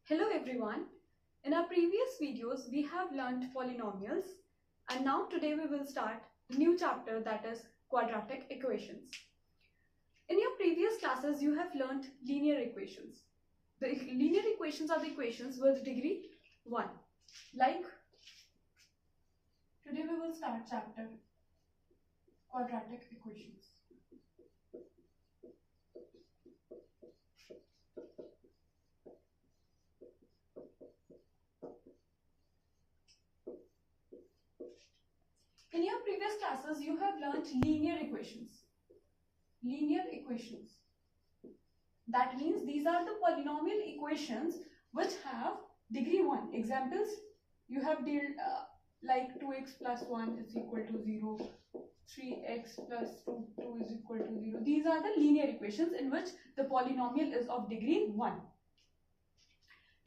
Hello everyone. In our previous videos, we have learned polynomials, and now today we will start a new chapter, that is quadratic equations. In your previous classes, you have learned linear equations. The linear equations are the equations with degree 1. Like today we will start chapter quadratic equations. In your previous classes, you have learnt linear equations. Linear equations. That means these are the polynomial equations which have degree 1. Examples, you have dealt like 2x plus 1 is equal to 0, 3x plus 2 is equal to 0. These are the linear equations in which the polynomial is of degree 1.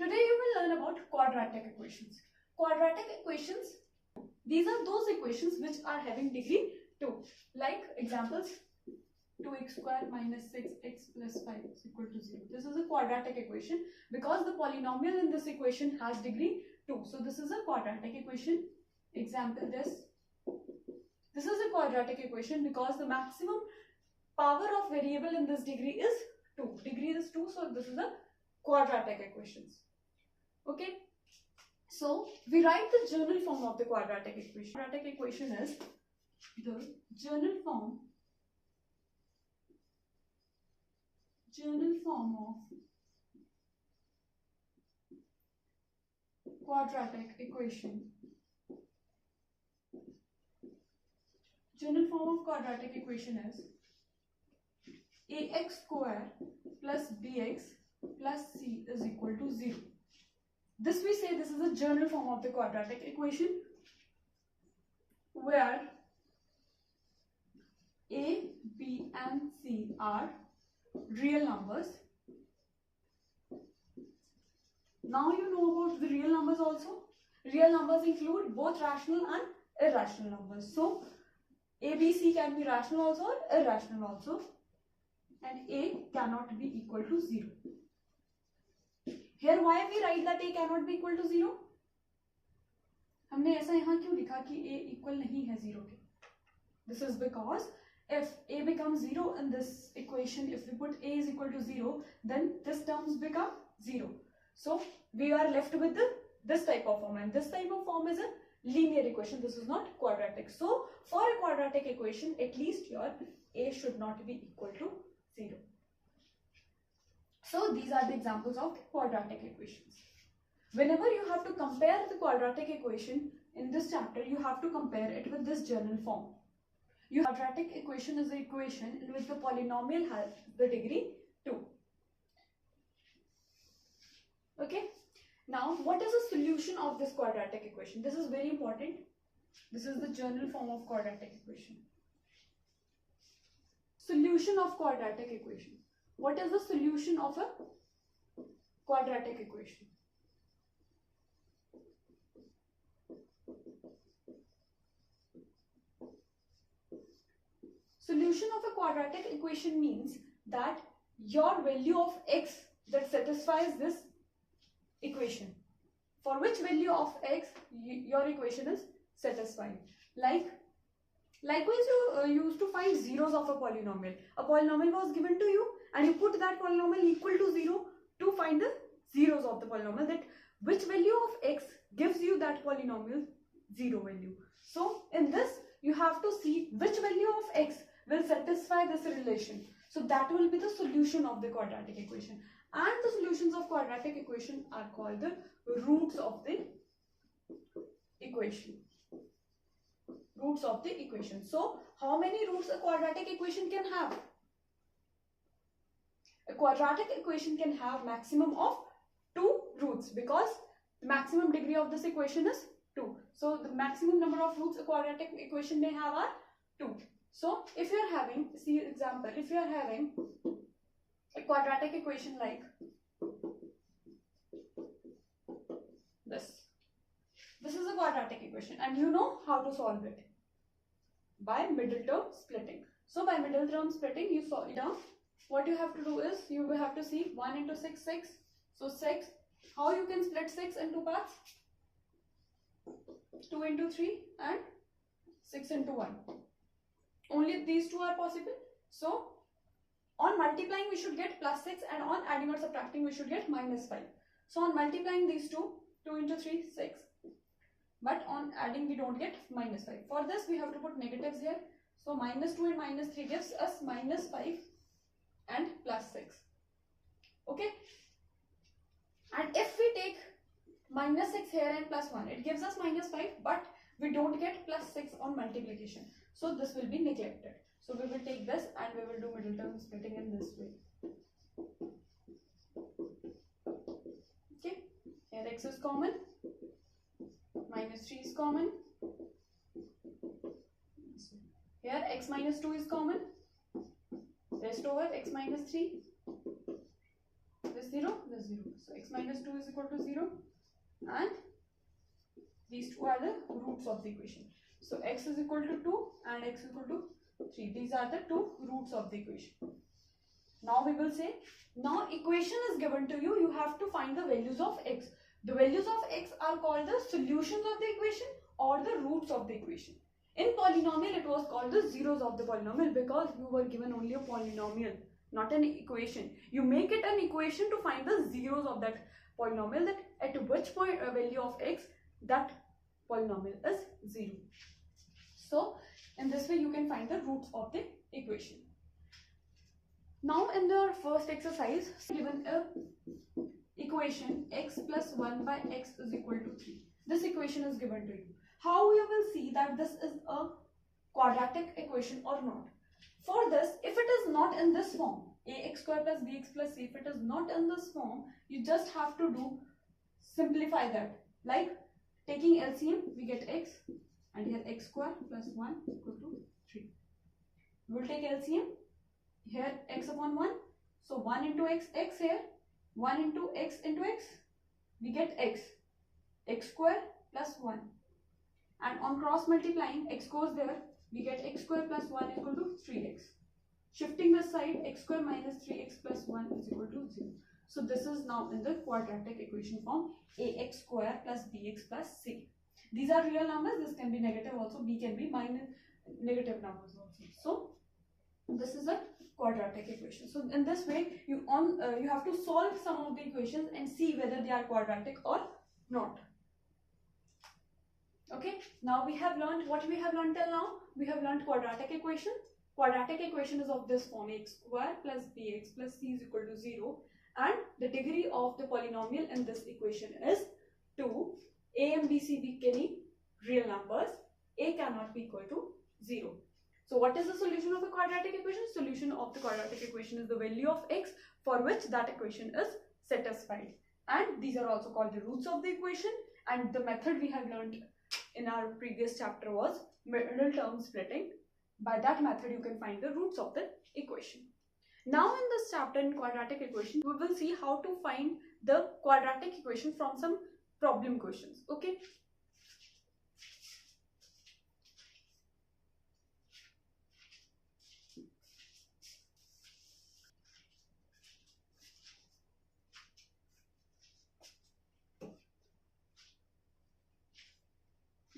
Today you will learn about quadratic equations. Quadratic equations, these are those equations which are having degree 2. Like examples, 2x square minus 6x plus 5 is equal to 0. This is a quadratic equation because the polynomial in this equation has degree 2. So this is a quadratic equation. Example, this is a quadratic equation because the maximum power of variable in this degree is 2. Degree is 2, so this is a quadratic equations. Okay. So we write the general form of the quadratic equation. Quadratic equation is the general form of quadratic equation. General form of quadratic equation is ax square plus bx plus c is equal to 0. This we say this is a general form of the quadratic equation where a, b and c are real numbers. Now you know about the real numbers also. Real numbers include both rational and irrational numbers. So a, b, c can be rational also or irrational also, and a cannot be equal to 0. Here why we write that a cannot be equal to 0? हमने ऐसा यहाँ क्यों लिखा कि a equal नहीं है 0 के? This is because if a becomes 0 in this equation, if we put a is equal to 0, then this terms become 0. So we are left with this type of form, and this type of form is a linear equation. This is not quadratic. So for a quadratic equation, at least your a should not be equal to 0. So these are the examples of quadratic equations. Whenever you have to compare the quadratic equation in this chapter, you have to compare it with this general form. Quadratic equation is the equation in which the polynomial has the degree 2. Okay. Now, what is the solution of this quadratic equation? This is very important. This is the general form of quadratic equation. Solution of quadratic equation. What is the solution of a quadratic equation? Solution of a quadratic equation means that your value of x that satisfies this equation. For which value of x your equation is satisfied. Likewise, you used to find zeros of a polynomial. A polynomial was given to you and you put that polynomial equal to 0 to find the zeros of the polynomial, that which value of x gives you that polynomial 0 value. So in this you have to see which value of x will satisfy this relation. So that will be the solution of the quadratic equation. And the solutions of quadratic equation are called the roots of the equation. Roots of the equation. So how many roots a quadratic equation can have? A quadratic equation can have maximum of 2 roots because the maximum degree of this equation is 2. So the maximum number of roots a quadratic equation may have are 2. So if you are having, see example, if you are having a quadratic equation like this. This is a quadratic equation and you know how to solve it by middle term splitting. So by middle term splitting, you solve it down. What you have to do is you will have to see 1 into 6, 6. So 6 How you can split 6 into parts? 2 into 3 and 6 into 1. Only these two are possible. So on multiplying we should get plus 6, and on adding or subtracting we should get minus 5. So on multiplying these two, 2 into 3, 6. But on adding we don't get minus 5. For this we have to put negatives here. So minus 2 and minus 3 gives us minus 5 and plus 6. Okay. And if we take minus 6 here and plus 1, it gives us minus 5, but we don't get plus 6 on multiplication. So this will be neglected. So we will take this and we will do middle term splitting in this way. Okay. Here x is common. Minus 3 is common. Here x minus 2 is common. Rest over x minus 3. This 0, this 0. So x minus 2 is equal to 0. And these two are the roots of the equation. So x is equal to 2 and x is equal to 3. These are the two roots of the equation. Now we will say, now equation is given to you. You have to find the values of x. The values of x are called the solutions of the equation or the roots of the equation. In polynomial, it was called the zeros of the polynomial because you were given only a polynomial, not an equation. You make it an equation to find the zeros of that polynomial, that at which point value of x that polynomial is 0. So in this way you can find the roots of the equation. Now in the first exercise, given a equation x plus 1 by x is equal to 3. This equation is given to you. How you will see that this is a quadratic equation or not? For this, if it is not in this form, ax square plus bx plus c, if it is not in this form, you just have to do simplify that. Like taking LCM, we get x, and here x square plus 1 equal to 3. We will take LCM, here x upon 1, so 1 into x, x here, 1 into x, we get x square plus 1. And on cross multiplying, x goes there, we get x square plus 1 equal to 3x. Shifting this side, x square minus 3x plus 1 is equal to 0. So this is now in the quadratic equation form, ax square plus bx plus c. These are real numbers. This can be negative also. B can be minus negative numbers also. So this is a quadratic equation. So in this way, you have to solve some of the equations and see whether they are quadratic or not. Okay, now we have learned what we have learned till now. We have learned quadratic equation. Quadratic equation is of this form, x square plus bx plus c is equal to 0, and the degree of the polynomial in this equation is 2. A and b, c be any real numbers. A cannot be equal to 0. So what is the solution of a quadratic equation? Solution of the quadratic equation is the value of x for which that equation is satisfied. And these are also called the roots of the equation. And the method we have learned in our previous chapter was middle term splitting. By that method you can find the roots of the equation. Now in this chapter in quadratic equation, we will see how to find the quadratic equation from some problem questions. Okay.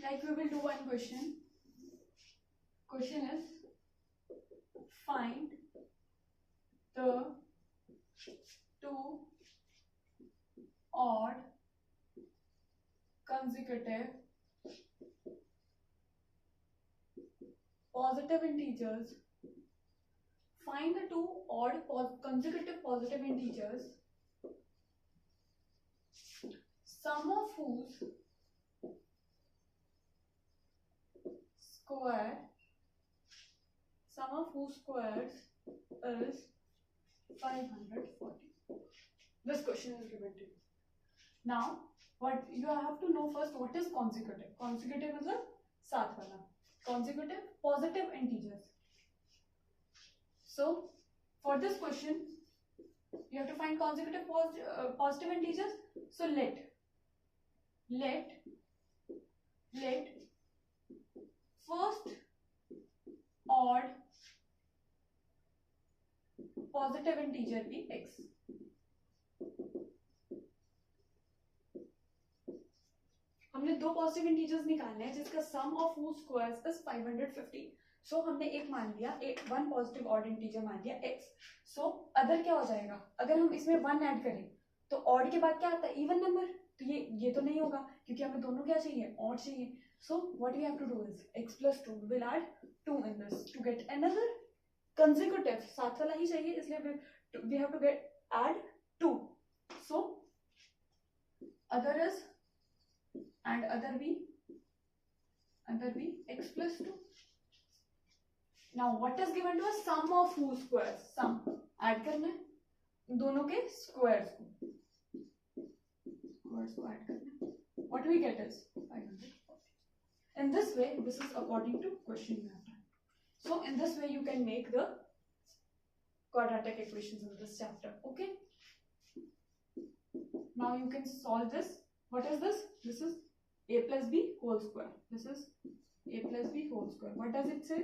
Like we will do one question. Question is, find the two odd consecutive positive integers. Find the two odd consecutive positive integers, sum of whose squares is 540. This question is given to you. Now, what you have to know first, what is consecutive? Consecutive is a साथ वाला. Consecutive positive integers. So, for this question, you have to find consecutive positive integers. So let first odd positive integer be x. हमने दो positive integers निकालने हैं जिसका सम of whose squares is 550. सो हमने एक मान लिया, वन पॉजिटिव ऑड इंटीजर मान लिया x. सो अदर क्या हो जाएगा, अगर हम इसमें 1 ऐड करें तो ऑड के बाद क्या आता है, इवन नंबर. तो ये तो नहीं होगा क्योंकि हमें दोनों क्या चाहिए, ऑड चाहिए. So what we have to do is x plus 2 will add 2 in this to get another consecutive. साथ वाला ही चाहिए इसलिए we have to get add 2. So other is and other be x plus 2. Now what is given to us, sum of whose squares. sum add करना है दोनों के squares को add करना है. What we get is 540. In this way, this is according to question you have done. So in this way you can make the quadratic equations in this chapter. Okay, now you can solve this. What is this? This is a plus b whole square. This is a plus b whole square. What does it say?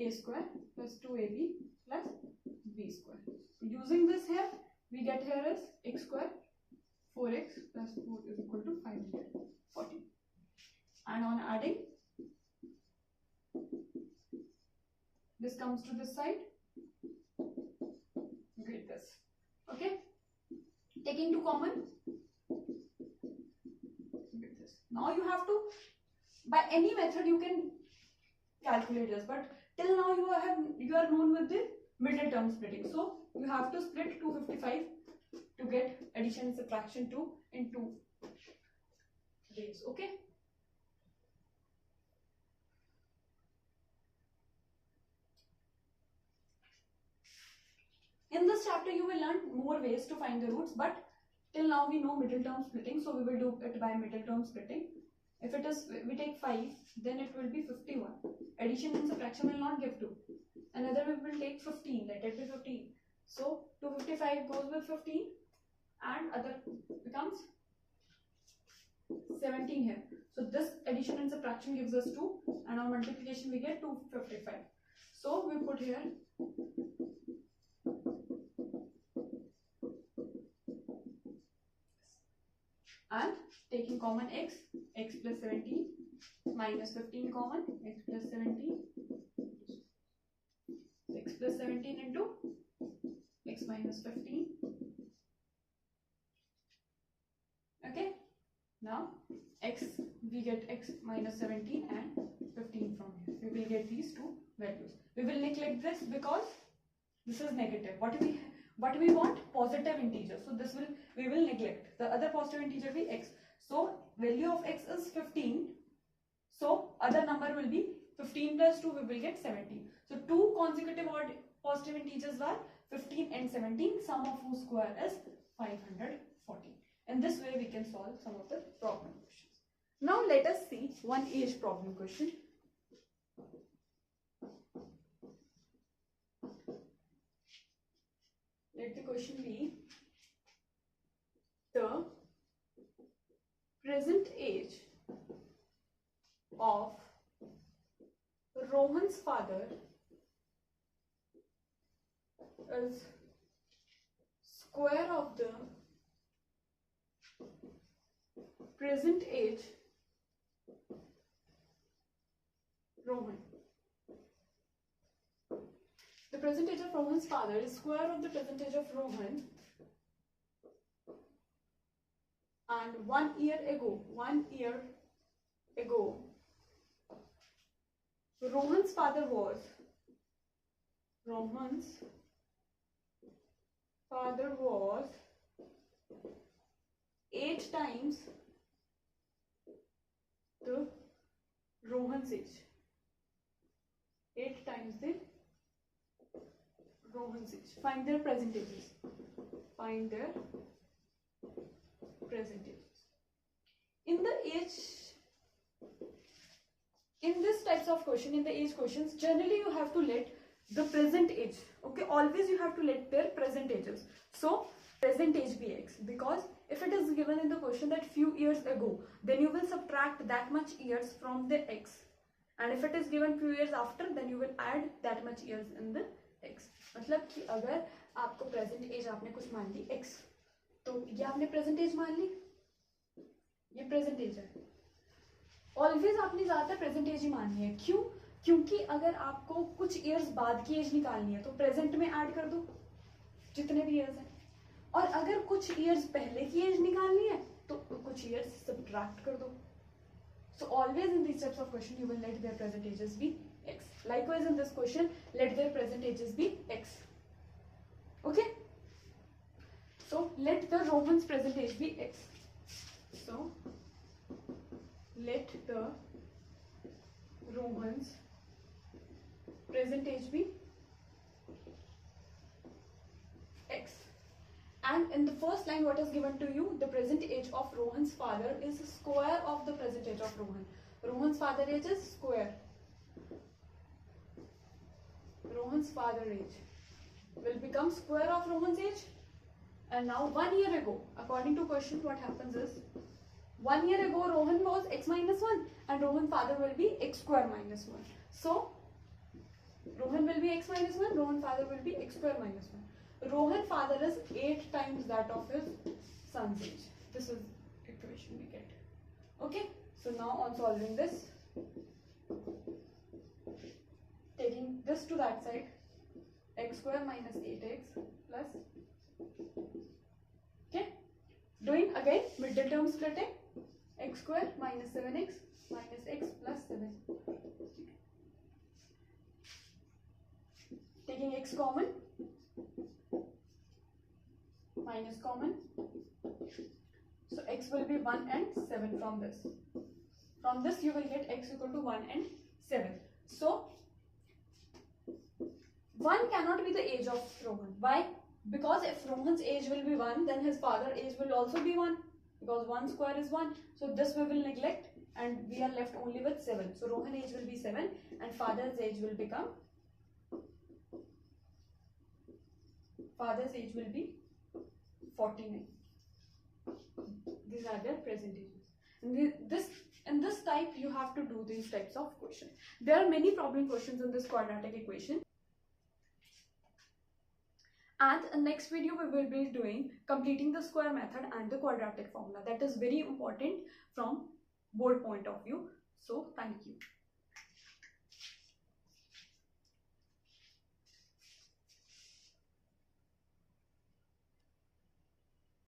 A square plus 2ab plus b square. Using this here, we get here is x square, 4x plus 4 is equal to 540. And on adding, this comes to this side. Get this. Okay, taking 2 common, get this. Now you have to, by any method you can calculate this, but till now you are known with the middle term splitting. So you have to split 255 to get addition and subtraction 2 in 2 ways. Okay, in this chapter you will learn more ways to find the roots, but till now we know middle term splitting, so we will do it by middle term splitting. If it is, we take 5, then it will be 51. Addition and subtraction will not give 2. Another we will take 15, let it be 15. So 255 goes with 15 and other becomes 17 here. So this addition and subtraction gives us 2 and on multiplication we get 255. So we put here and taking common x plus 17 minus 15 common, x plus 17, x plus 17 into x minus 15. Okay, now x, we get x minus 17 and 15 from here. We will get these two values. We will neglect this because this is negative. What we want? Positive integer. So this we will neglect. The other positive integer will be x. So value of x is 15. So other number will be 15 plus 2, we will get 17. So two consecutive odd positive integers were 15 and 17. Sum of whose square is 540. In this way we can solve some of the problem questions. Now let us see one age problem question. Let the question be, the present age of Rohan's father is square of the present age Rohan. The present age of Rohan's father is square of the present age of Rohan, and 1 year ago, Rohan's father was 8 times the Rohan's age. 8 times the Rohan's age. Find their present ages. Find their present ages. In this types of question, in the age questions, generally you have to let the present age. Okay, always you have to let their present ages. So present age be x, because if it is given in the question that few years ago, then you will subtract that much years from the x, and if it is given few years after, then you will add that much years in the x. मतलब कि अगर आपको present age आपने कुछ मान ली x, तो ये आपने present age मान ली, ये present age है, ऑलवेज आपने ज्यादातर प्रेजेंट एज ही माननी है. क्यों? क्योंकि अगर आपको कुछ ईयर्स बाद की एज निकालनी है तो प्रेजेंट में ऐड कर दो जितने भी ईयर्स हैं, और अगर कुछ ईयर्स पहले की एज निकालनी है तो कुछ ईयर्स सब्ट्रैक्ट कर दो. So always in these types of question you will let their present ages be x. Likewise in this question let their present ages be x. Okay? So let the Rohan's present age be x. So let the Rohan's present age be x. And in the first line what is given to you, the present age of Rohan's father is square of the present age of Rohan. Rohan's father age is square. Rohan's father age will become square of Rohan's age. And now 1 year ago, according to question, what happens is 1 year ago Rohan was x minus 1 and Rohan's father will be x square minus 1. So Rohan will be x minus 1, Rohan's father will be x square minus 1. Rohan father is 8 times that of his son's age. This is equation we get. Okay, so now on solving this, taking this to that side, x square minus 8x plus, okay, doing again middle term splitting, x square minus 7x minus x plus 7, taking x common, minus common, so x will be 1 and 7 from this. From this you will get x equal to 1 and 7. So 1 cannot be the age of Rohan. Why? Because if Rohan's age will be 1, then his father's age will also be 1, because 1 square is 1. So this we will neglect and we are left only with 7. So Rohan's age will be 7 and father's age will become, father's age will be 49. These are their present ages. In this type you have to do these types of questions. There are many problem questions in this quadratic equation. And in next video we will be doing completing the square method and the quadratic formula. That is very important from board point of view. So thank you.